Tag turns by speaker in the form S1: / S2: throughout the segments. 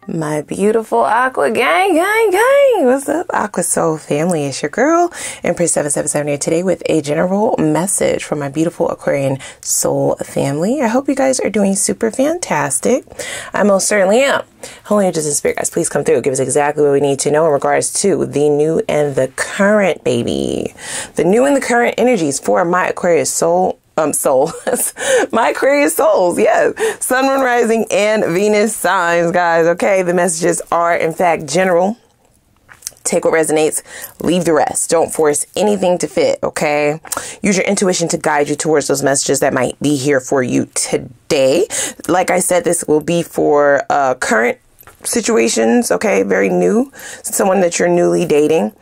S1: My beautiful Aqua gang. What's up, Aqua Soul family? It's your girl, Empress 777 here today with a general message from my beautiful Aquarian soul family. I hope you guys are doing super fantastic. I most certainly am. Holy Angels and Spirit guys, please come through. Give us exactly what we need to know in regards to the new and the current, baby. The new and the current energies for my Aquarius soul. My Aquarius souls, yes. Sun, Moon, Rising, and Venus signs, guys. Okay, the messages are, in fact, general. Take what resonates, leave the rest. Don't force anything to fit, okay? Use your intuition to guide you towards those messages that might be here for you today. Like I said, this will be for current situations, okay? Very new. Someone that you're newly dating.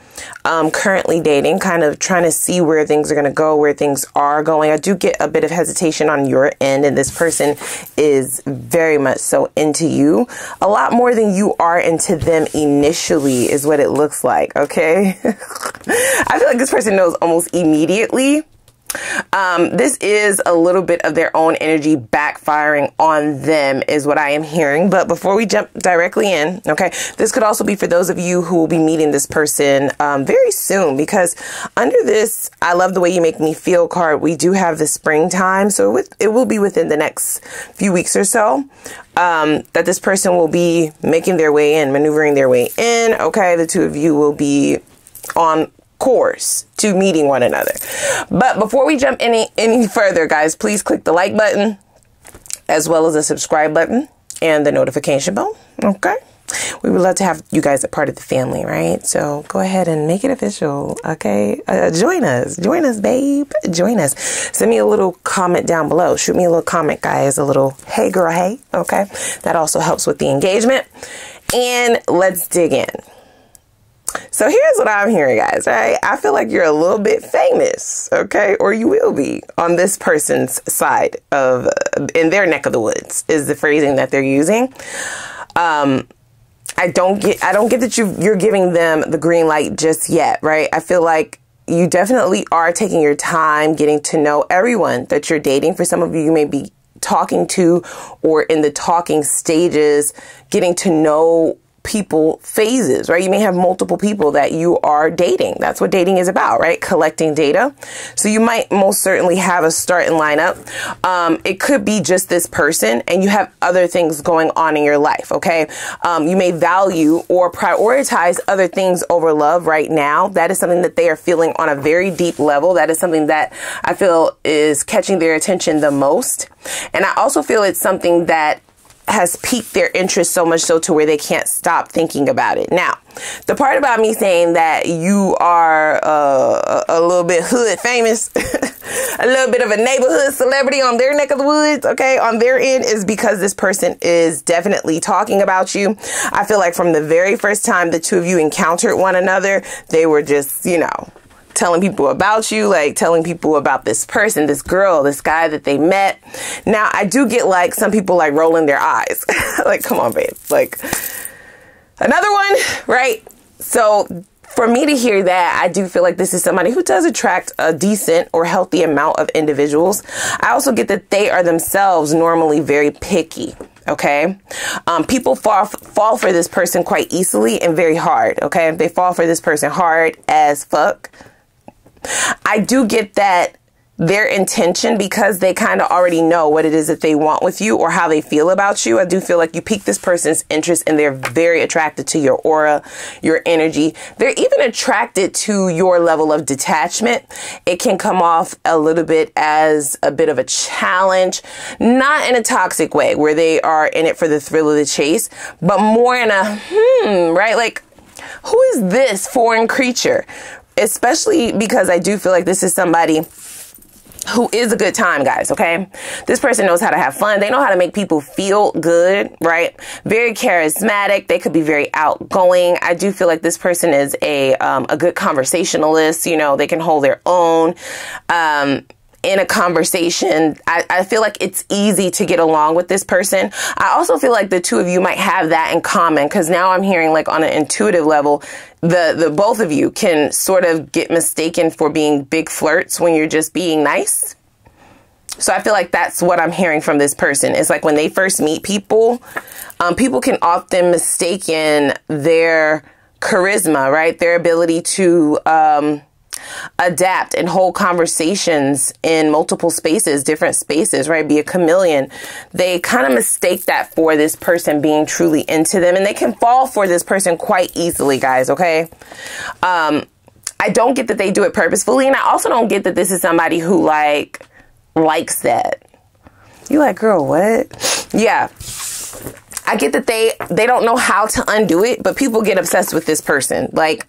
S1: Currently dating, kind of trying to see where things are going to go, where things are going. I do get a bit of hesitation on your end, and this person is very much so into you. A lot more than you are into them initially is what it looks like, okay? I feel like this person knows almost immediately. This is a little bit of their own energy backfiring on them is what I am hearing. But before we jump directly in, okay, this could also be for those of you who will be meeting this person very soon, because under this I love the way you make me feel card, we do have the springtime. So it will be within the next few weeks or so that this person will be making their way in, maneuvering their way in. Okay, the two of you will be on course to meeting one another. But before we jump any further, guys, please click the like button as well as the subscribe button and the notification bell. Okay, we would love to have you guys a part of the family, right? So go ahead and make it official. Okay, join us, babe, join us. Send me a little comment down below. Shoot me a little comment, guys, a little hey girl, hey. Okay, that also helps with the engagement. And let's dig in. So here's what I'm hearing, guys, right? I feel like you're a little bit famous, okay? Or you will be on this person's side of, in their neck of the woods is the phrasing that they're using. I don't get that you're giving them the green light just yet, right? I feel like you definitely are taking your time getting to know everyone that you're dating. For some of you may be talking to or in the talking stages, getting to know people phases, right? You may have multiple people that you are dating. That's what dating is about, right? Collecting data. So you might most certainly have a start and lineup. It could be just this person and you have other things going on in your life. Okay. You may value or prioritize other things over love right now. That is something that they are feeling on a very deep level. That is something that I feel is catching their attention the most. And I also feel it's something that has piqued their interest so much so to where they can't stop thinking about it. Now, the part about me saying that you are a little bit hood famous, a little bit of a neighborhood celebrity on their neck of the woods, okay, on their end, is because this person is definitely talking about you. I feel like from the very first time the two of you encountered one another, they were just, you know, telling people about you, like telling people about this person, this girl, this guy that they met. Now, I do get like some people like rolling their eyes. Like, come on, babe. Like, another one, right? So for me to hear that, I do feel like this is somebody who does attract a decent or healthy amount of individuals. I also get that they are themselves normally very picky. Okay. People fall for this person quite easily and very hard. Okay. They fall for this person hard as fuck. I do get that their intention, because they kind of already know what it is that they want with you or how they feel about you. I do feel like you pique this person's interest and they're very attracted to your aura, your energy. They're even attracted to your level of detachment. It can come off a little bit as a bit of a challenge, not in a toxic way where they are in it for the thrill of the chase, but more in a, right? Like, who is this foreign creature? Especially because I do feel like this is somebody who is a good time, guys, okay? This person knows how to have fun. They know how to make people feel good, right? Very charismatic. They could be very outgoing. I do feel like this person is a good conversationalist. You know, they can hold their own. In a conversation, I feel like it's easy to get along with this person. I also feel like the two of you might have that in common, because now I'm hearing like on an intuitive level, the both of you can sort of get mistaken for being big flirts when you're just being nice. So I feel like that's what I'm hearing from this person. It's like when they first meet people, people can often mistaken their charisma, right? Their ability to adapt and hold conversations in multiple spaces, different spaces, right? Be a chameleon. They kind of mistake that for this person being truly into them, and they can fall for this person quite easily, guys, okay? I don't get that they do it purposefully, and I also don't get that this is somebody who likes that. You like, girl, what? Yeah. I get that they don't know how to undo it, but people get obsessed with this person. Like,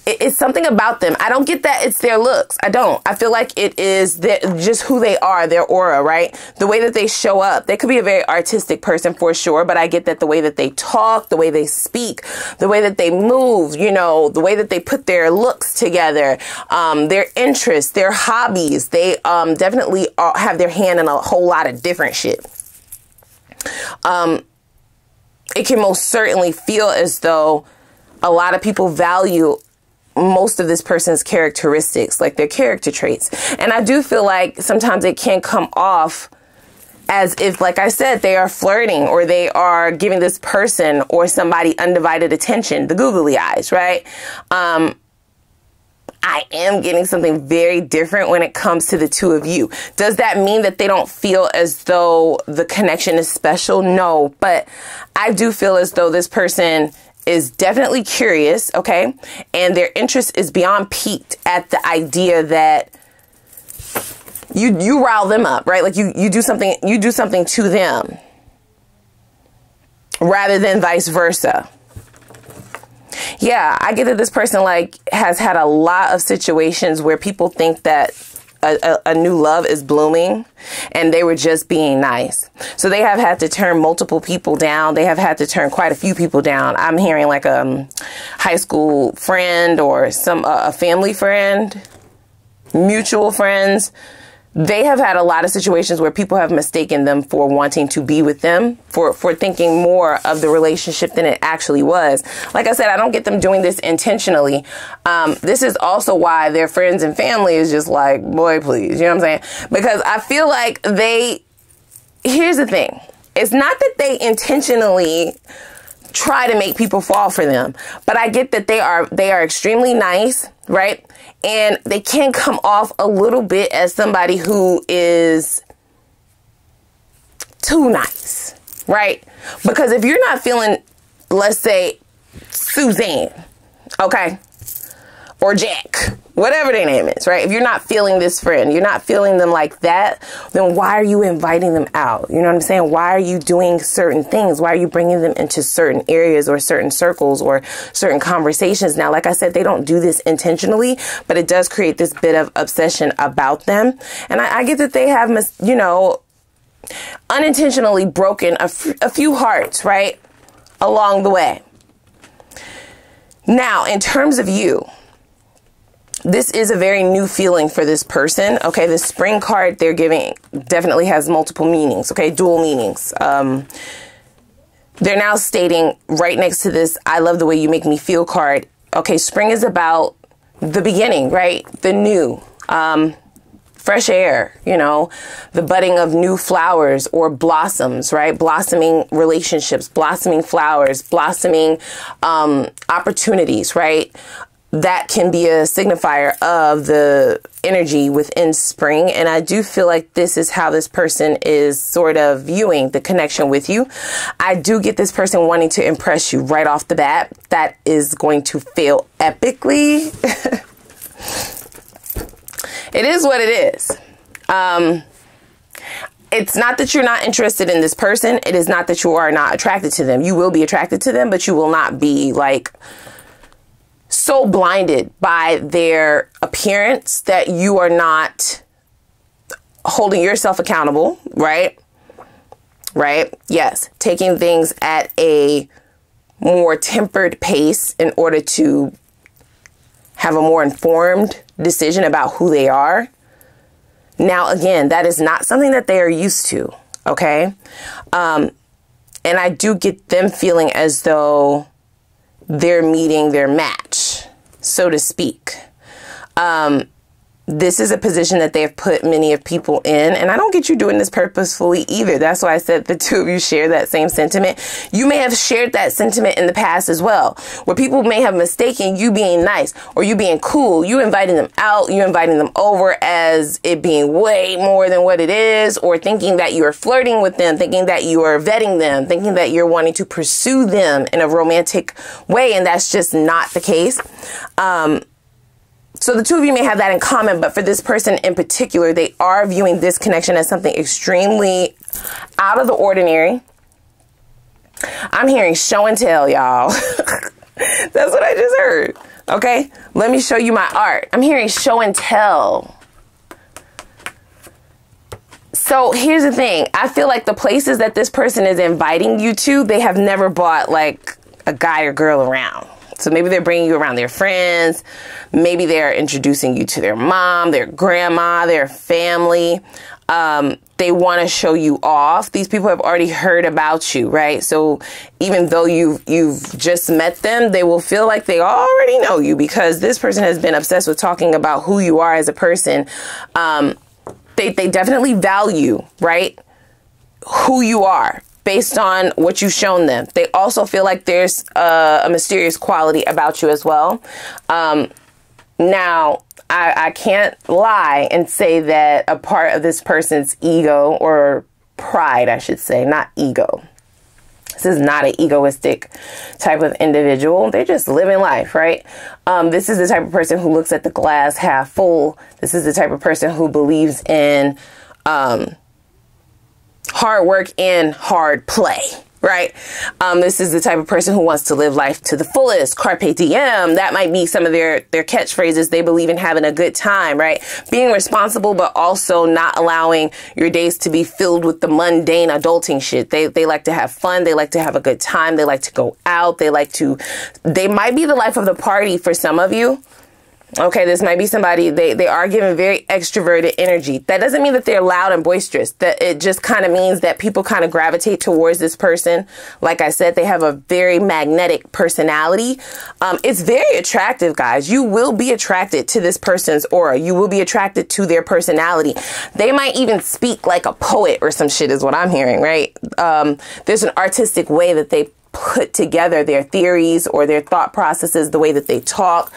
S1: it's something about them. I don't get that it's their looks. I don't. I feel like it is just who they are, their aura, right? The way that they show up. They could be a very artistic person for sure, but I get that the way that they talk, the way they speak, the way that they move, you know, the way that they put their looks together, their interests, their hobbies, they definitely have their hand in a whole lot of different shit. It can most certainly feel as though a lot of people value most of this person's characteristics, like their character traits. And I do feel like sometimes it can come off as if, like I said, they are flirting or they are giving this person or somebody undivided attention, the googly eyes, right? I am getting something very different when it comes to the two of you. Does that mean that they don't feel as though the connection is special? No, but I do feel as though this person is definitely curious, okay? And their interest is beyond piqued at the idea that you rile them up, right? Like you do something to them rather than vice versa. Yeah, I get that this person like has had a lot of situations where people think that a new love is blooming and they were just being nice. So they have had to turn multiple people down. They have had to turn quite a few people down. I'm hearing like a high school friend or a family friend, mutual friends. They have had a lot of situations where people have mistaken them for wanting to be with them, for thinking more of the relationship than it actually was. Like I said, I don't get them doing this intentionally. This is also why their friends and family is just like, boy, please. You know what I'm saying? Because I feel like here's the thing. It's not that they intentionally try to make people fall for them, but I get that they are extremely nice, right? And they can come off a little bit as somebody who is too nice, right? Because if you're not feeling, let's say, Suzanne, okay, or Jack, whatever their name is, right? If you're not feeling this friend, you're not feeling them like that, then why are you inviting them out? You know what I'm saying? Why are you doing certain things? Why are you bringing them into certain areas or certain circles or certain conversations? Now, like I said, they don't do this intentionally, but it does create this bit of obsession about them. And I get that they have, you know, unintentionally broken a few hearts, right, along the way. Now, in terms of you, this is a very new feeling for this person. Okay, the spring card they're giving definitely has multiple meanings. Okay, dual meanings. They're now stating right next to this, I love the way you make me feel card. Okay, spring is about the beginning, right? The new, fresh air, you know, the budding of new flowers or blossoms, right? Blossoming relationships, blossoming flowers, blossoming opportunities, right? That can be a signifier of the energy within spring. And I do feel like this is how this person is sort of viewing the connection with you. I do get this person wanting to impress you right off the bat. That is going to fail epically. It is what it is. It's not that you're not interested in this person. It is not that you are not attracted to them. You will be attracted to them, but you will not be like so blinded by their appearance that you are not holding yourself accountable, right? Right? Yes. Taking things at a more tempered pace in order to have a more informed decision about who they are. Now, again, that is not something that they are used to. Okay. And I do get them feeling as though they're meeting their match, so to speak. This is a position that they have put many of people in, and I don't get you doing this purposefully either. That's why I said the two of you share that same sentiment. You may have shared that sentiment in the past as well, where people may have mistaken you being nice or you being cool, you inviting them out, you inviting them over as it being way more than what it is, or thinking that you are flirting with them, thinking that you are vetting them, thinking that you're wanting to pursue them in a romantic way, and that's just not the case. So the two of you may have that in common, but for this person in particular, they are viewing this connection as something extremely out of the ordinary. I'm hearing show and tell, y'all. That's what I just heard. Okay, let me show you my art. I'm hearing show and tell. So here's the thing. I feel like the places that this person is inviting you to, they have never brought like a guy or girl around. So maybe they're bringing you around their friends. Maybe they're introducing you to their mom, their grandma, their family. They want to show you off. These people have already heard about you, right? So even though you've just met them, they will feel like they already know you, because this person has been obsessed with talking about who you are as a person. They definitely value, right, who you are, based on what you've shown them. They also feel like there's a mysterious quality about you as well. Now, I can't lie and say that a part of this person's ego, or pride, I should say, not ego. This is not an egoistic type of individual. They're just living life, right? This is the type of person who looks at the glass half full. This is the type of person who believes in hard work and hard play, right? This is the type of person who wants to live life to the fullest. Carpe diem. That might be some of their catchphrases. They believe in having a good time, right? Being responsible, but also not allowing your days to be filled with the mundane adulting shit. They like to have fun. They like to have a good time. They like to go out. They might be the life of the party for some of you. Okay, this might be somebody, they are giving very extroverted energy. That doesn't mean that they're loud and boisterous. That it just kind of means that people kind of gravitate towards this person. Like I said, they have a very magnetic personality. It's very attractive, guys. You will be attracted to this person's aura. You will be attracted to their personality. They might even speak like a poet or some shit is what I'm hearing, right? There's an artistic way that they put together their theories or their thought processes, the way that they talk.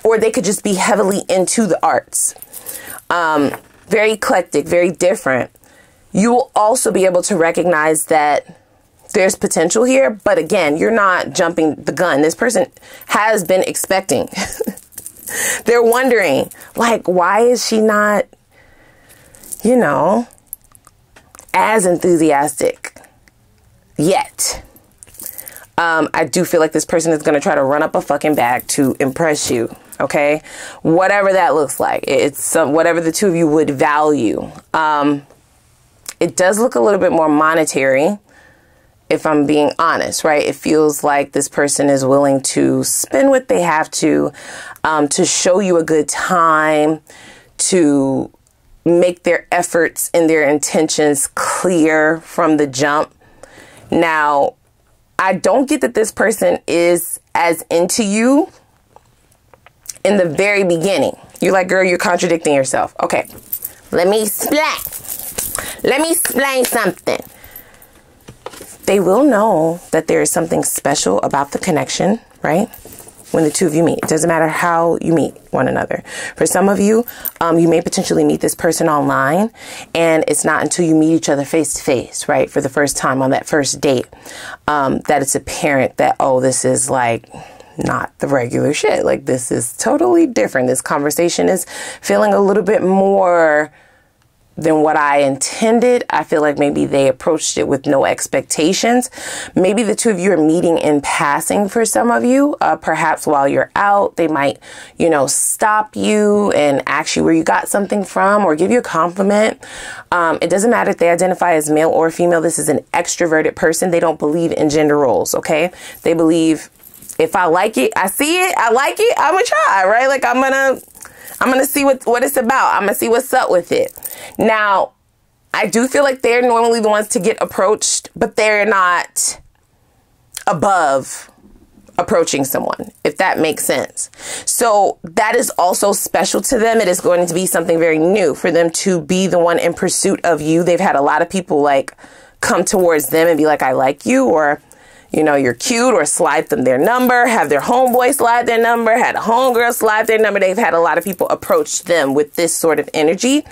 S1: Or they could just be heavily into the arts. Very eclectic, very different. You will also be able to recognize that there's potential here. But again, you're not jumping the gun. This person has been expecting. They're wondering, like, why is she not, you know, as enthusiastic yet? I do feel like this person is going to try to run up a fucking bag to impress you. Okay, whatever that looks like, it's whatever the two of you would value. It does look a little bit more monetary, if I'm being honest, right? It feels like this person is willing to spend what they have to show you a good time, to make their efforts and their intentions clear from the jump. Now, I don't get that this person is as into you in the very beginning. You're like, girl, you're contradicting yourself. Okay, let me explain something. They will know that there is something special about the connection, right? When the two of you meet, it doesn't matter how you meet one another. For some of you, you may potentially meet this person online, and it's not until you meet each other face to face, right, for the first time on that first date, that it's apparent that, oh, this is like not the regular shit. Like, this is totally different. This conversation is feeling a little bit more than what I intended. I feel like maybe they approached it with no expectations. Maybe the two of you are meeting in passing for some of you. Perhaps while you're out, they might, you know, stop you and ask you where you got something from or give you a compliment. It doesn't matter if they identify as male or female. This is an extroverted person. They don't believe in gender roles, okay? They believe, if I like it, I see it, I like it, I'm gonna try, right? Like, I'm gonna see what it's about. I'm gonna see what's up with it. Now, I do feel like they're normally the ones to get approached, but they're not above approaching someone, if that makes sense. So that is also special to them. It is going to be something very new for them to be the one in pursuit of you. They've had a lot of people like come towards them and be like, I like you, or, you know, you're cute, or slide them their number, have their homeboy slide their number, had a homegirl slide their number. They've had a lot of people approach them with this sort of energy.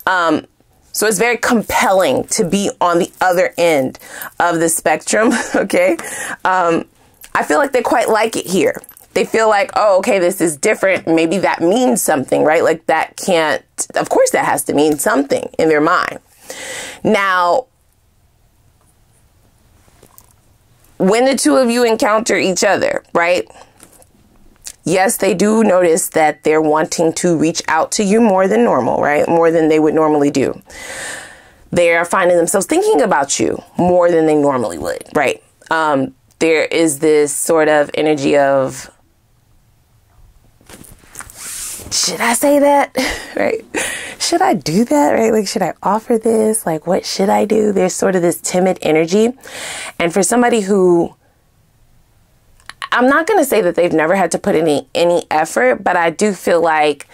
S1: So it's very compelling to be on the other end of the spectrum. Okay. I feel like they quite like it here. They feel like, oh, okay, this is different. Maybe that means something, right? Like that can't, of course that has to mean something in their mind. Now, when the two of you encounter each other, right? Yes, they do notice that they're wanting to reach out to you more than normal, right? More than they would normally do. They are finding themselves thinking about you more than they normally would, right? There is this sort of energy of, should I say that? Right? Should I do that? Right? Like, should I offer this? Like, what should I do? There's sort of this timid energy. And for somebody who, I'm not going to say that they've never had to put any effort, but I do feel like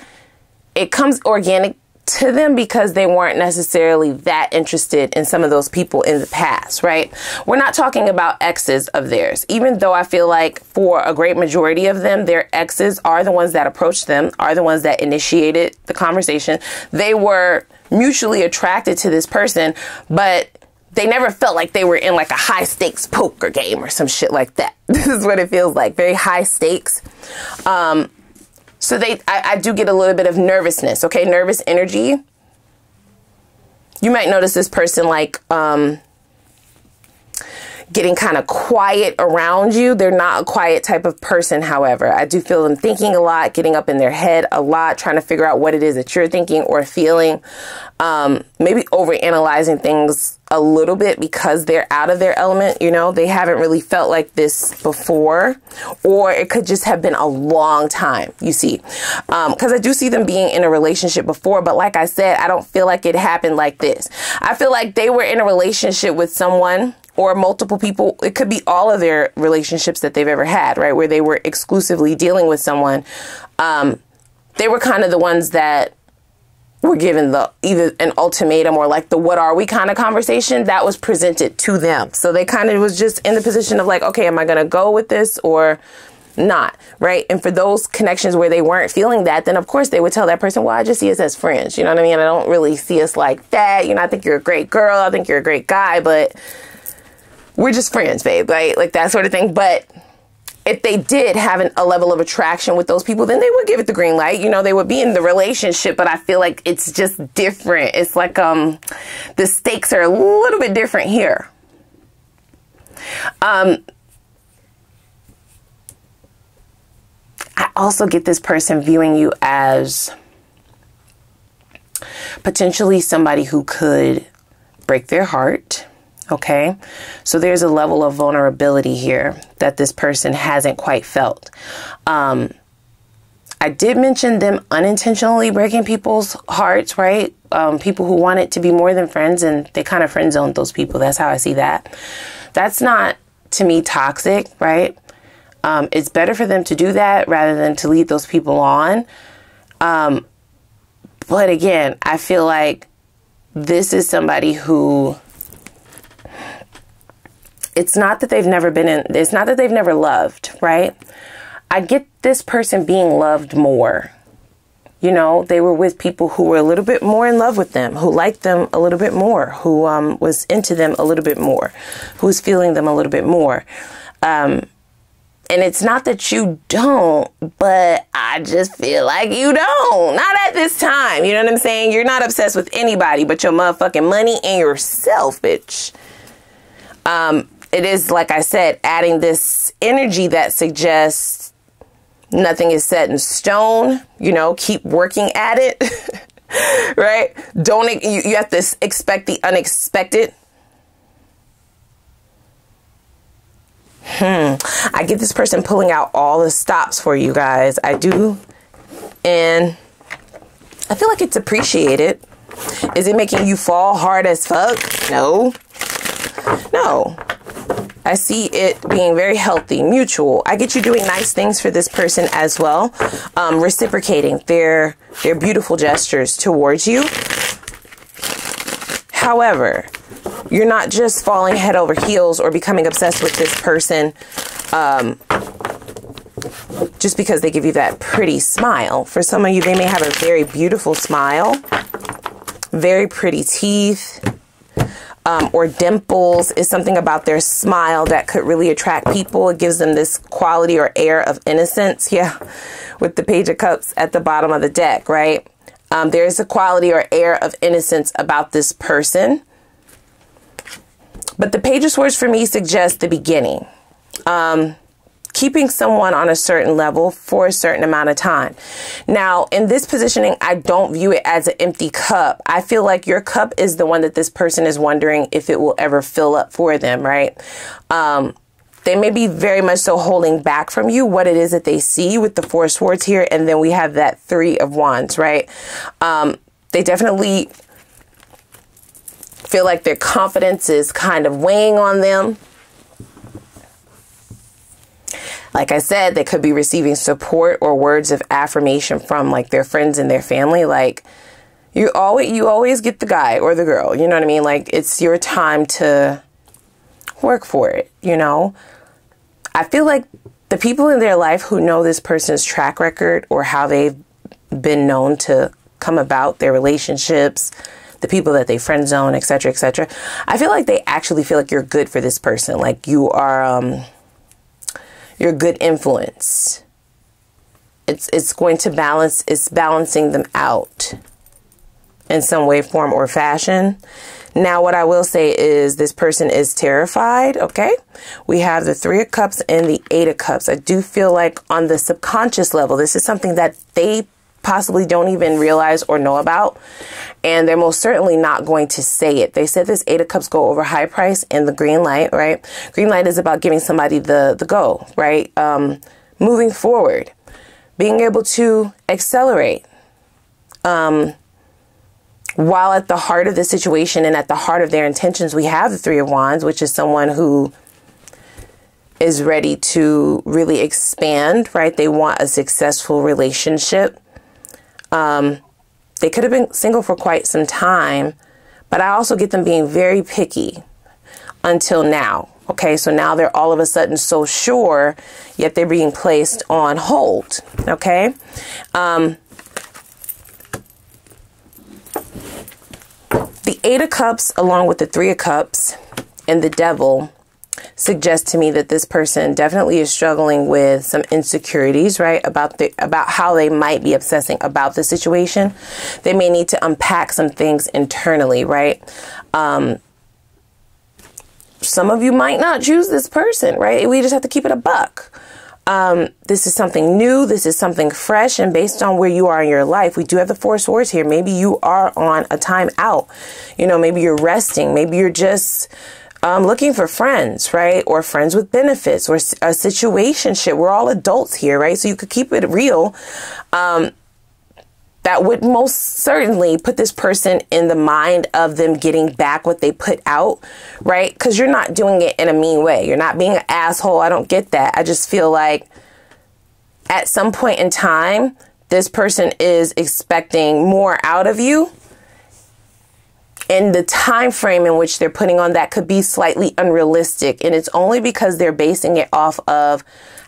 S1: it comes organic to them because they weren't necessarily that interested in some of those people in the past, right? We're not talking about exes of theirs, even though I feel like for a great majority of them, their exes are the ones that approached them, are the ones that initiated the conversation. They were mutually attracted to this person, but they never felt like they were in like a high stakes poker game or some shit like that. This is what it feels like. Very high stakes. So I do get a little bit of nervousness. Okay. Nervous energy. You might notice this person like, getting kind of quiet around you. They're not a quiet type of person. However, I do feel them thinking a lot, getting up in their head a lot, trying to figure out what it is that you're thinking or feeling. Maybe overanalyzing things a little bit because they're out of their element. You know, they haven't really felt like this before, or it could just have been a long time, you see, because I do see them being in a relationship before. But like I said, I don't feel like it happened like this. I feel like they were in a relationship with someone or multiple people. It could be all of their relationships that they've ever had, right? Where they were exclusively dealing with someone. They were kind of the ones that were given the either an ultimatum or like the what are we kind of conversation that was presented to them. So they kind of was just in the position of like, okay, am I going to go with this or not? Right. And for those connections where they weren't feeling that, then of course they would tell that person, well, I just see us as friends. You know what I mean? I don't really see us like that. You know, I think you're a great girl. I think you're a great guy, but we're just friends, babe. Right? Like that sort of thing. But if they did have a level of attraction with those people, then they would give it the green light. You know, they would be in the relationship, but I feel like it's just different. It's like the stakes are a little bit different here. I also get this person viewing you as potentially somebody who could break their heart. Okay, so there's a level of vulnerability here that this person hasn't quite felt. I did mention them unintentionally breaking people's hearts, right? People who want it to be more than friends, and they kind of friend zoned those people. That's how I see that. That's not, to me, toxic, right? It's better for them to do that rather than to lead those people on. But again, I feel like this is somebody who, it's not that they've never been in, it's not that they've never loved, right? I get this person being loved more. You know, they were with people who were a little bit more in love with them, who liked them a little bit more, who was into them a little bit more, who's feeling them a little bit more. And it's not that you don't, but I just feel like you don't. Not at this time. You know what I'm saying? You're not obsessed with anybody but your motherfucking money and yourself, bitch. It is, like I said, adding this energy that suggests nothing is set in stone. You know, keep working at it, right? You have to expect the unexpected. I get this person pulling out all the stops for you guys. I do. And I feel like it's appreciated. Is it making you fall hard as fuck? No. No. I see it being very healthy, mutual. I get you doing nice things for this person as well. Reciprocating their beautiful gestures towards you. However, you're not just falling head over heels or becoming obsessed with this person just because they give you that pretty smile. For some of you, they may have a very beautiful smile, very pretty teeth, or dimples. Is something about their smile that could really attract people. It gives them this quality or air of innocence. Yeah, with the Page of Cups at the bottom of the deck, right? There's a quality or air of innocence about this person. But the Page of Swords for me suggests the beginning. Keeping someone on a certain level for a certain amount of time. Now, in this positioning, I don't view it as an empty cup. I feel like your cup is the one that this person is wondering if it will ever fill up for them, right? They may be very much so holding back from you what it is that they see with the Four of Swords here. And then we have that Three of Wands, right? They definitely feel like their confidence is kind of weighing on them. Like I said, they could be receiving support or words of affirmation from like their friends and their family. Like you always get the guy or the girl, you know what I mean? Like it's your time to work for it, you know? I feel like the people in their life who know this person's track record or how they've been known to come about their relationships, the people that they friend zone, etc., etc. I feel like they actually feel like you're good for this person. Like you are, you're a good influence. It's going to balance, it's balancing them out in some way, form, or fashion. Now, what I will say is this person is terrified, okay? We have the Three of Cups and the Eight of Cups. I do feel like on the subconscious level, this is something that they possibly don't even realize or know about. And they're most certainly not going to say it. They said this Eight of Cups go over high price and the green light, right? Green light is about giving somebody the go, right? Moving forward, being able to accelerate. While at the heart of the situation and at the heart of their intentions, we have the Three of Wands, which is someone who is ready to really expand, right? They want a successful relationship. They could have been single for quite some time, but I also get them being very picky until now. Okay, so now they're all of a sudden so sure, yet they're being placed on hold. Okay. The Eight of Cups along with the Three of Cups and the Devil suggest to me that this person definitely is struggling with some insecurities, right? About how they might be obsessing about the situation. They may need to unpack some things internally, right? Some of you might not choose this person, right? We just have to keep it a buck. This is something new. This is something fresh. And based on where you are in your life, we do have the Four of Swords here. Maybe you are on a time out. You know, maybe you're resting. Maybe you're just looking for friends, right? Or friends with benefits or a situationship. We're all adults here, right? So you could keep it real. That would most certainly put this person in the mind of them getting back what they put out, right? Because you're not doing it in a mean way. You're not being an asshole. I don't get that. I just feel like at some point in time, this person is expecting more out of you. And the time frame in which they're putting on that could be slightly unrealistic. And it's only because they're basing it off of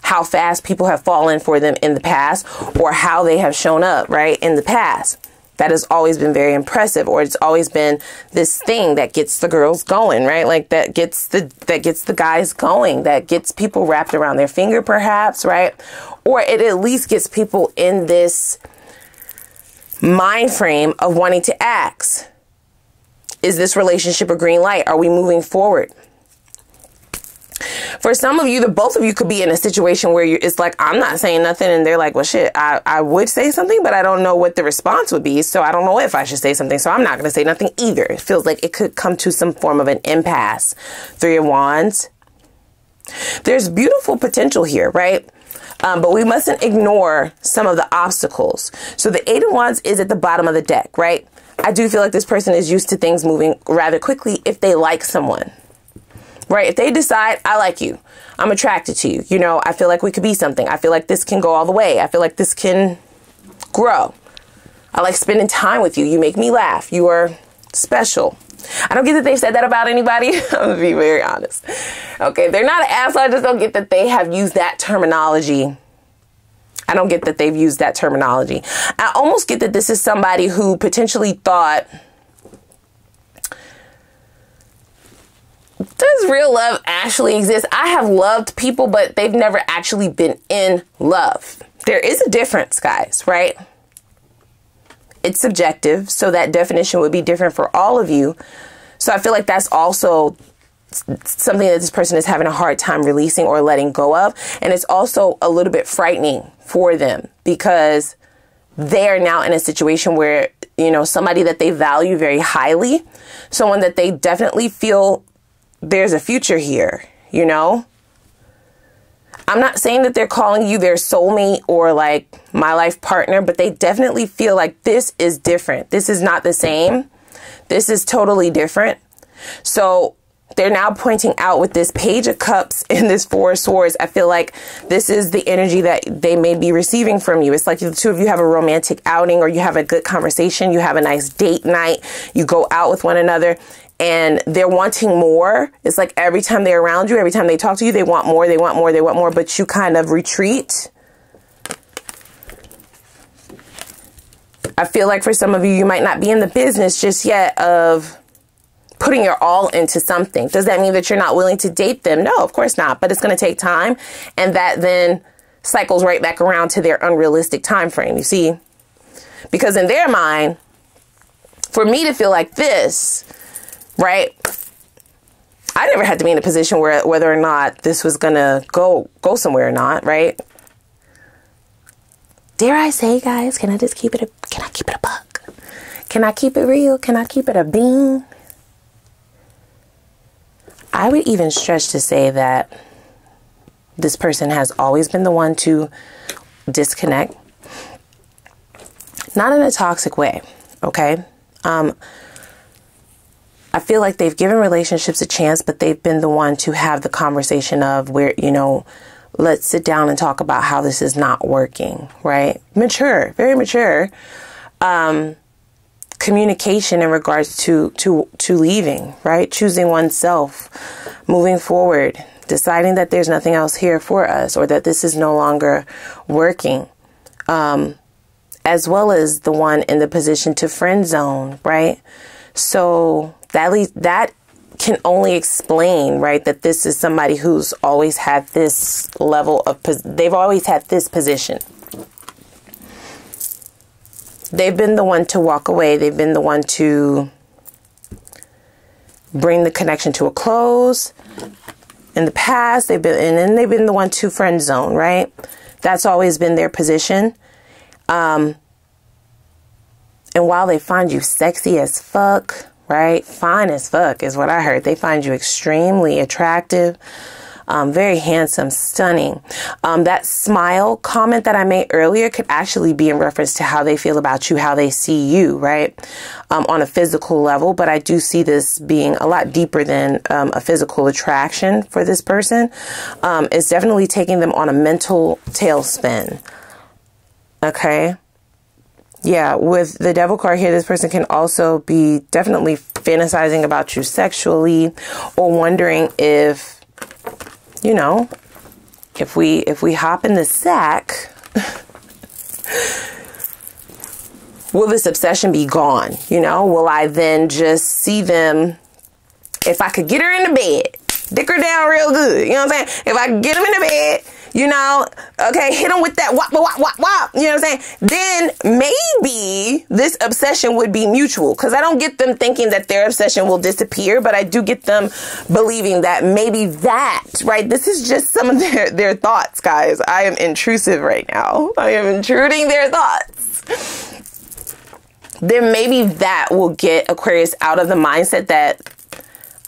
S1: how fast people have fallen for them in the past or how they have shown up, right, in the past. That has always been very impressive, or it's always been this thing that gets the girls going, right? Like that gets the guys going, that gets people wrapped around their finger perhaps, right? Or it at least gets people in this mind frame of wanting to ask, is this relationship a green light? Are we moving forward? For some of you, the both of you could be in a situation where it's like, I'm not saying nothing. And they're like, well, shit, I would say something, but I don't know what the response would be. So I don't know if I should say something. So I'm not going to say nothing either. It feels like it could come to some form of an impasse. Three of Wands. There's beautiful potential here, right? But we mustn't ignore some of the obstacles. So the Eight of Wands is at the bottom of the deck, right? I do feel like this person is used to things moving rather quickly if they like someone. right? If they decide, I like you, I'm attracted to you, you know, I feel like we could be something. I feel like this can go all the way. I feel like this can grow. I like spending time with you. You make me laugh. You are special. I don't get that they've said that about anybody. I'm going to be very honest. Okay, they're not an asshole. I just don't get that they have used that terminology. I don't get that they've used that terminology. I almost get that this is somebody who potentially thought, does real love actually exist? I have loved people, but they've never actually been in love. There is a difference, guys, right? It's subjective, so that definition would be different for all of you. So I feel like that's also something that this person is having a hard time releasing or letting go of. And it's also a little bit frightening for them because they are now in a situation where, you know, somebody that they value very highly, someone that they definitely feel there's a future here, you know? I'm not saying that they're calling you their soulmate or like my life partner, but they definitely feel like this is different. This is not the same. This is totally different. So they're now pointing out with this Page of Cups and this Four of Swords. I feel like this is the energy that they may be receiving from you. It's like the two of you have a romantic outing or you have a good conversation. You have a nice date night. You go out with one another. And they're wanting more. It's like every time they're around you, every time they talk to you, they want more, they want more, they want more, but you kind of retreat. I feel like for some of you, you might not be in the business just yet of putting your all into something. Does that mean that you're not willing to date them? No, of course not. But it's going to take time. And that then cycles right back around to their unrealistic time frame, you see? Because in their mind, for me to feel like this, right? I never had to be in a position where whether or not this was going to go somewhere or not, right? Dare I say, guys, can I keep it a buck? Can I keep it real? Can I keep it a bean? I would even stretch to say that this person has always been the one to disconnect. Not in a toxic way, okay? I feel like they've given relationships a chance, but they've been the one to have the conversation of where, you know, let's sit down and talk about how this is not working, right? Mature, very mature. Communication in regards to leaving, right? Choosing oneself, moving forward, deciding that there's nothing else here for us or that this is no longer working. As well as the one in the position to friend zone, right? So that can only explain, right, that this is somebody who's always had this level of, they've always had this position. They've been the one to walk away. They've been the one to bring the connection to a close. In the past, they've been the one to friend zone, right? That's always been their position. And while they find you sexy as fuck, right? Fine as fuck is what I heard. They find you extremely attractive, very handsome, stunning. That smile comment that I made earlier could actually be in reference to how they feel about you, how they see you, right? On a physical level. But I do see this being a lot deeper than a physical attraction for this person. It's definitely taking them on a mental tailspin. Okay. Yeah, with the Devil card here, this person can also be definitely fantasizing about you sexually or wondering if, you know, if we hop in the sack, will this obsession be gone? You know, will I then just see them, if I could get her in the bed, dick her down real good, you know what I'm saying? If I could get them in the bed, you know, okay, hit them with that wop, wop, wop, wop, you know what I'm saying? Then maybe this obsession would be mutual, because I don't get them thinking that their obsession will disappear, but I do get them believing that maybe that, right? This is just some of their thoughts, guys. I am intrusive right now. I am intruding their thoughts. Then maybe that will get Aquarius out of the mindset that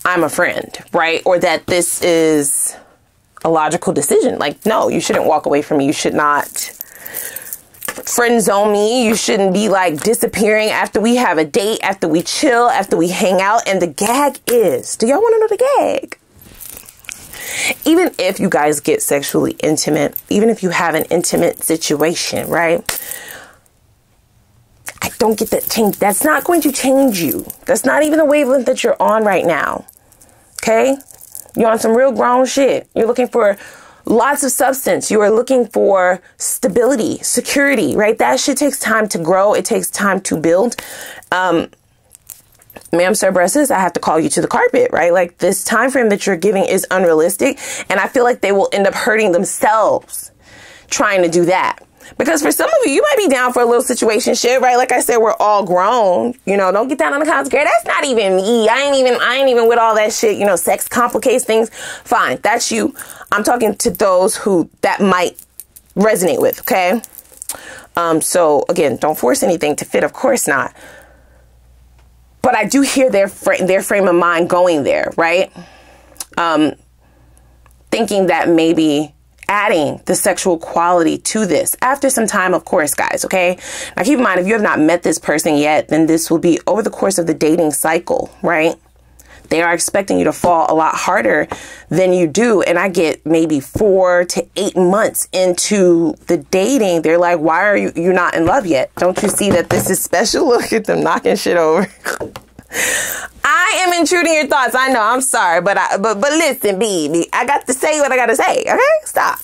S1: I'm a friend, right? Or that this is a logical decision. Like, no, you shouldn't walk away from me. You should not friend zone me. You shouldn't be like disappearing after we have a date, after we chill, after we hang out. And the gag is, do y'all want to know the gag? Even if you guys get sexually intimate, even if you have an intimate situation, right? I don't get that change. That's not going to change you. That's not even the wavelength that you're on right now. Okay? You're on some real grown shit. You're looking for lots of substance. You are looking for stability, security, right? That shit takes time to grow. It takes time to build. Ma'am, sir, breasts, I have to call you to the carpet, right? Like, this time frame that you're giving is unrealistic. And I feel like they will end up hurting themselves trying to do that. Because for some of you, you might be down for a little situation shit, right? Like I said, we're all grown. You know, don't get down on the comments. Girl, that's not even me. I ain't even with all that shit. You know, sex complicates things. Fine. That's you. I'm talking to those who that might resonate with, okay? So again, don't force anything to fit. Of course not. But I do hear their frame of mind going there, right? Thinking that maybe adding the sexual quality to this after some time, of course, guys, okay? Now, keep in mind, if you have not met this person yet, then this will be over the course of the dating cycle, right? They are expecting you to fall a lot harder than you do. And I get maybe 4 to 8 months into the dating. They're like, why are you're not in love yet? Don't you see that this is special? Look at them knocking shit over. I am intruding your thoughts. I know. I'm sorry. But listen, baby, I got to say what I got to say. Okay? Stop.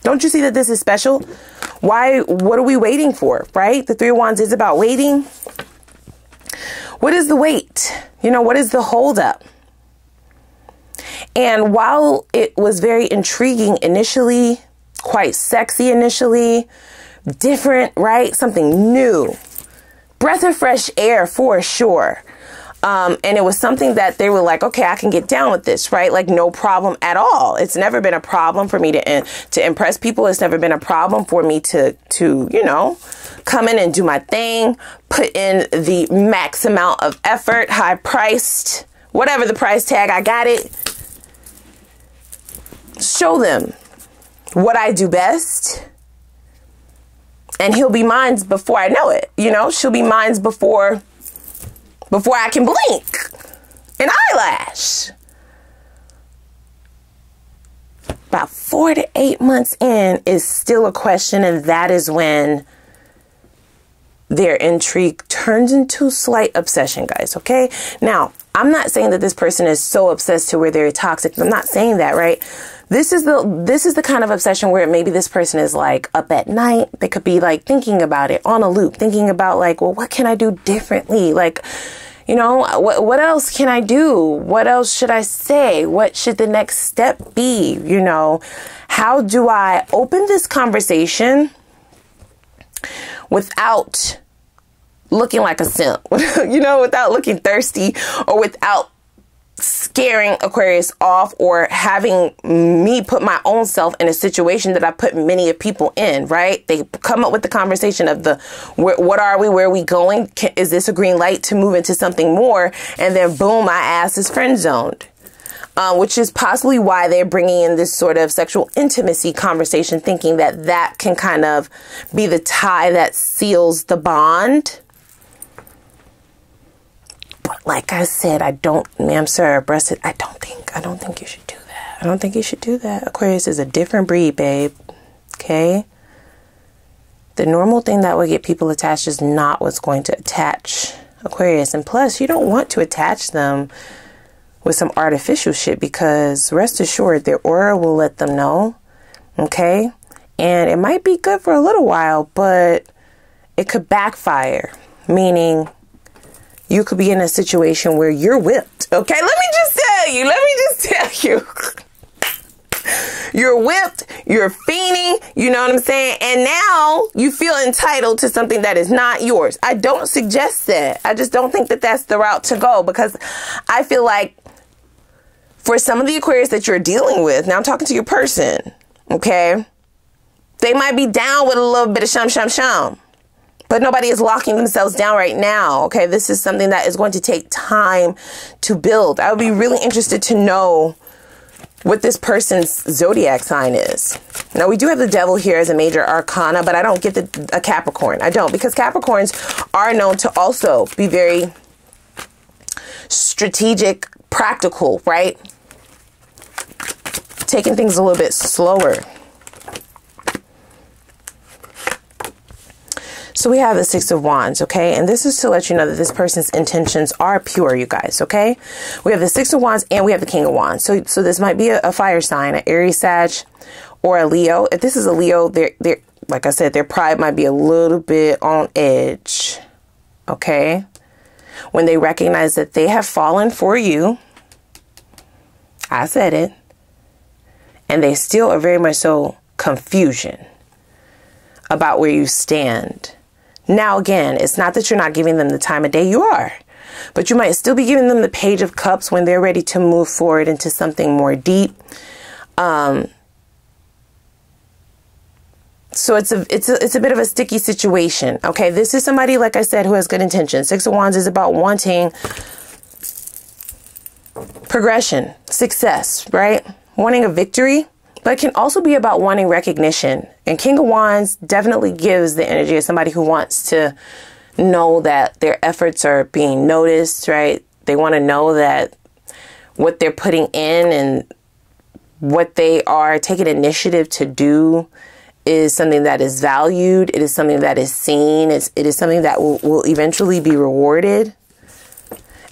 S1: Don't you see that this is special? Why? What are we waiting for? Right? The Three of Wands is about waiting. What is the wait? You know, what is the holdup? And while it was very intriguing initially, quite sexy initially, different, right? Something new. Breath of fresh air for sure. And it was something that they were like, okay, I can get down with this, right? Like, no problem at all. It's never been a problem for me to impress people. It's never been a problem for me to, you know, come in and do my thing, put in the max amount of effort, high priced, whatever the price tag, I got it. Show them what I do best. And he'll be mine before I know it. You know, she'll be mine before I can blink an eyelash. About 4 to 8 months in is still a question, and that is when their intrigue turns into slight obsession, guys, okay? Now, I'm not saying that this person is so obsessed to where they're toxic. I'm not saying that, right? This is the kind of obsession where maybe this person is like up at night. They could be like thinking about it on a loop, thinking about like, well, what can I do differently? Like, you know, what else can I do? What else should I say? What should the next step be? You know, how do I open this conversation without looking like a simp, you know, without looking thirsty, or without scaring Aquarius off, or having me put my own self in a situation that I put many of people in, right? They come up with the conversation of what are we? Where are we going? Is this a green light to move into something more? And then boom, my ass is friend zoned. Which is possibly why they're bringing in this sort of sexual intimacy conversation, thinking that that can kind of be the tie that seals the bond. But like I said, ma'am, sir, breasted, I don't think you should do that. I don't think you should do that. Aquarius is a different breed, babe. Okay? The normal thing that would get people attached is not what's going to attach Aquarius. And plus, you don't want to attach them with some artificial shit, because rest assured, their aura will let them know. Okay? And it might be good for a little while, but it could backfire. Meaning, you could be in a situation where you're whipped. Okay, let me just tell you. You're whipped, you're fiending, you know what I'm saying? And now you feel entitled to something that is not yours. I don't suggest that. I just don't think that that's the route to go, because I feel like for some of the Aquarius that you're dealing with, now I'm talking to your person, okay? They might be down with a little bit of shum. But nobody is locking themselves down right now, okay? This is something that is going to take time to build. I would be really interested to know what this person's zodiac sign is. Now, we do have the devil here as a major arcana, but I don't get a Capricorn. I don't, because Capricorns are known to also be very strategic, practical, right? taking things a little bit slower. So we have the Six of Wands, okay? And this is to let you know that this person's intentions are pure, you guys, okay? We have the Six of Wands and we have the King of Wands. So this might be a fire sign, an Aries, Sag, or a Leo. If this is a Leo, they're like I said, their pride might be a little bit on edge, okay? When they recognize that they have fallen for you, I said it, and they still are very much so confusion about where you stand. Now, again, it's not that you're not giving them the time of day, you are, but you might still be giving them the Page of Cups when they're ready to move forward into something more deep. So it's a bit of a sticky situation. Okay, this is somebody, like I said, who has good intentions. Six of Wands is about wanting progression, success, right? Wanting a victory, but it can also be about wanting recognition. And King of Wands definitely gives the energy of somebody who wants to know that their efforts are being noticed, right? They want to know that what they're putting in and what they are taking initiative to do is something that is valued. It is something that is seen. It is something that will eventually be rewarded.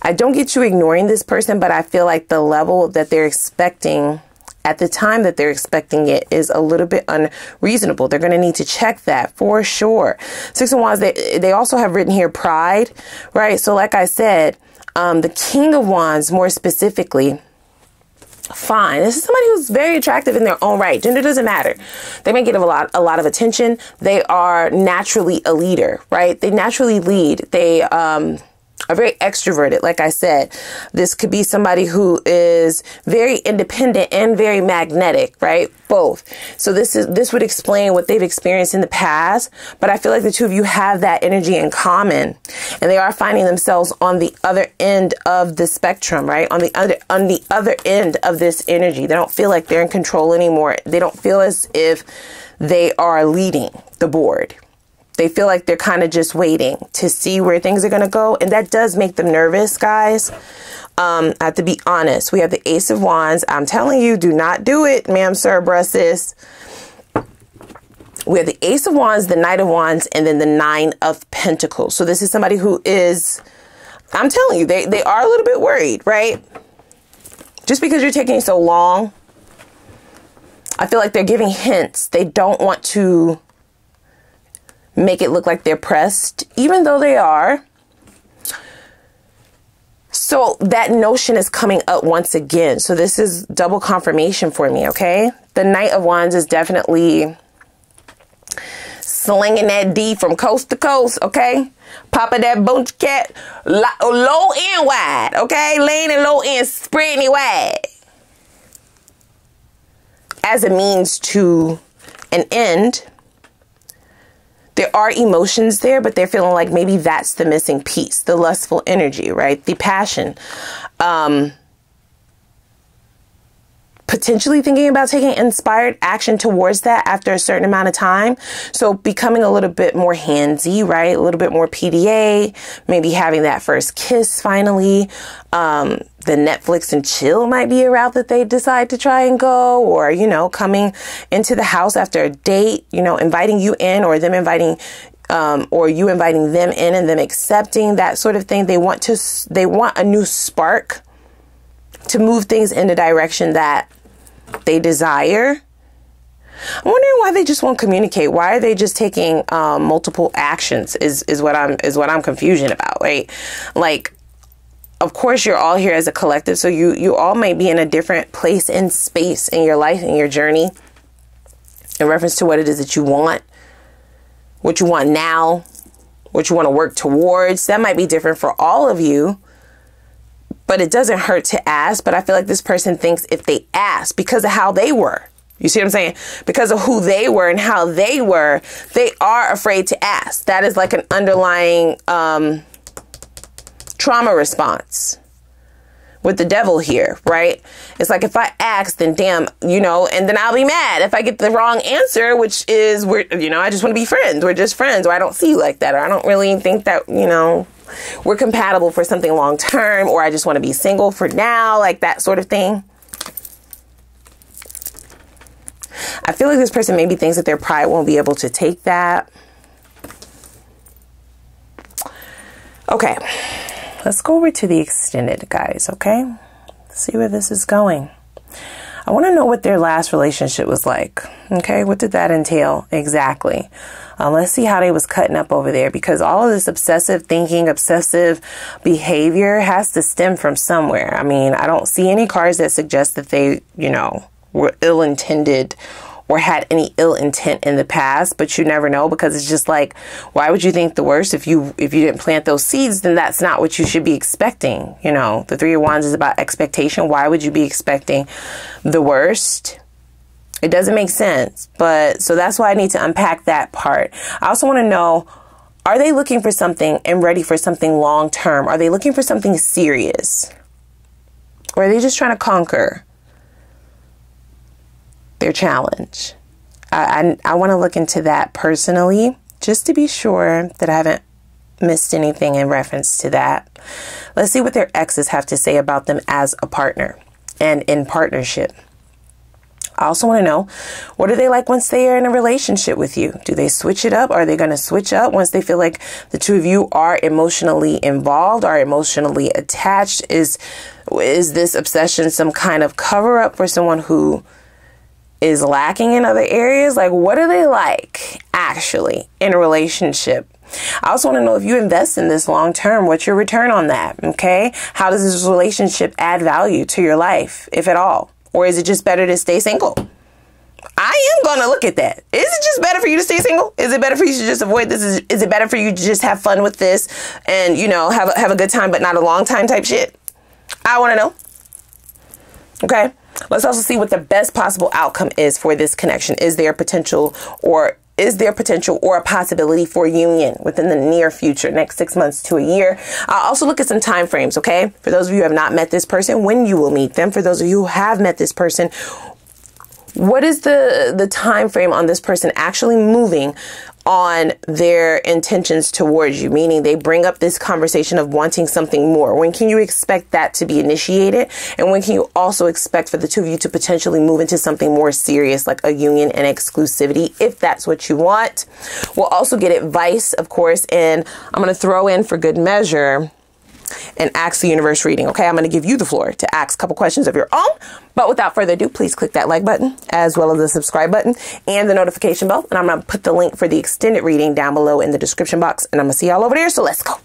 S1: I don't get you ignoring this person, but I feel like the level that they're expecting at the time that they're expecting it is a little bit unreasonable. They're going to need to check that for sure. Six of Wands, they also have written here pride, right? So like I said, the King of Wands more specifically, fine. This is somebody who's very attractive in their own right. Gender doesn't matter. They may get a lot of attention. They are naturally a leader, right? They naturally lead. They are very extroverted. Like I said, this could be somebody who is very independent and very magnetic, right? Both. So this would explain what they've experienced in the past, but I feel like the two of you have that energy in common, and they are finding themselves on the other end of the spectrum, right? On the other end of this energy. They don't feel like they're in control anymore. They don't feel as if they are leading the board. They feel like they're kind of just waiting to see where things are going to go. And that does make them nervous, guys. I have to be honest. We have the Ace of Wands. I'm telling you, do not do it, ma'am, sir, bruh, sis. We have the Ace of Wands, the Knight of Wands, and then the Nine of Pentacles. So this is somebody who is, I'm telling you, they are a little bit worried, right? Just because you're taking so long, I feel like they're giving hints. They don't want to make it look like they're pressed, even though they are. So that notion is coming up once again. So this is double confirmation for me, okay? The Knight of Wands is definitely slinging that D from coast to coast, okay? Popping that bunch cat low and wide, okay? Laying it low and spreading it wide. As a means to an end. There are emotions there, but they're feeling like maybe that's the missing piece, the lustful energy, right? The passion. Potentially thinking about taking inspired action towards that after a certain amount of time. So becoming a little bit more handsy, right? A little bit more PDA, maybe having that first kiss finally. The Netflix and chill might be a route that they decide to try and go, or, you know, coming into the house after a date, you know, inviting you in, or them inviting, or you inviting them in and them accepting, that sort of thing. They want a new spark to move things in the direction that they desire. I'm wondering why they just won't communicate. Why are they just taking multiple actions is what I'm confusion about, right? Like, of course, you're all here as a collective, so you all may be in a different place in space in your life, in your journey, in reference to what it is that you want, what you want now, what you want to work towards. That might be different for all of you, but it doesn't hurt to ask. But I feel like this person thinks if they ask, because of how they were, you see what I'm saying? Because of who they were and how they were, they are afraid to ask. That is like an underlying trauma response with the devil here, right? It's like, if I ask, then damn, you know, and then I'll be mad if I get the wrong answer, which is, I just want to be friends. We're just friends, or I don't see you like that, or I don't really think that, you know, we're compatible for something long term, or I just want to be single for now, like that sort of thing. I feel like this person maybe thinks that their pride won't be able to take that. Okay, let's go over to the extended, guys, okay? Let's see where this is going. I want to know what their last relationship was like, okay? What did that entail exactly? Let's see how they was cutting up over there, because all of this obsessive thinking, obsessive behavior has to stem from somewhere. I mean, I don't see any cards that suggest that they, you know, were ill-intended or had any ill intent in the past, but you never know, because it's just like, why would you think the worst if you didn't plant those seeds? Then that's not what you should be expecting. You know, the Three of Wands is about expectation. Why would you be expecting the worst? It doesn't make sense. But so that's why I need to unpack that part. I also want to know, are they looking for something and ready for something long term? Are they looking for something serious? Or are they just trying to conquer their challenge? I want to look into that personally, just to be sure that I haven't missed anything in reference to that. Let's see what their exes have to say about them as a partner and in partnership. I also want to know, what are they like once they are in a relationship with you? Do they switch it up? Are they going to switch up once they feel like the two of you are emotionally involved, are emotionally attached? Is this obsession some kind of cover up for someone who is lacking in other areas? Like, what are they like actually in a relationship? I also want to know, if you invest in this long term, what's your return on that? Okay. How does this relationship add value to your life, if at all? Or is it just better to stay single? I am going to look at that. Is it just better for you to stay single? Is it better for you to just avoid this? Is it better for you to just have fun with this and, you know, have a good time, but not a long time type shit? I want to know. Okay. Let's also see what the best possible outcome is for this connection. Is there potential or a possibility for union within the near future, next 6 months to a year? I'll also look at some time frames, okay? For those of you who have not met this person, when you will meet them. For those of you who have met this person, what is the time frame on this person actually moving on their intentions towards you? Meaning they bring up this conversation of wanting something more. When can you expect that to be initiated? And when can you also expect for the two of you to potentially move into something more serious, like a union and exclusivity, if that's what you want? We'll also get advice, of course, and I'm going to throw in, for good measure, and Ask the Universe reading. Okay, I'm going to give you the floor to ask a couple questions of your own. But without further ado, please click that like button, as well as the subscribe button and the notification bell. And I'm going to put the link for the extended reading down below in the description box. And I'm going to see y'all over there. So let's go.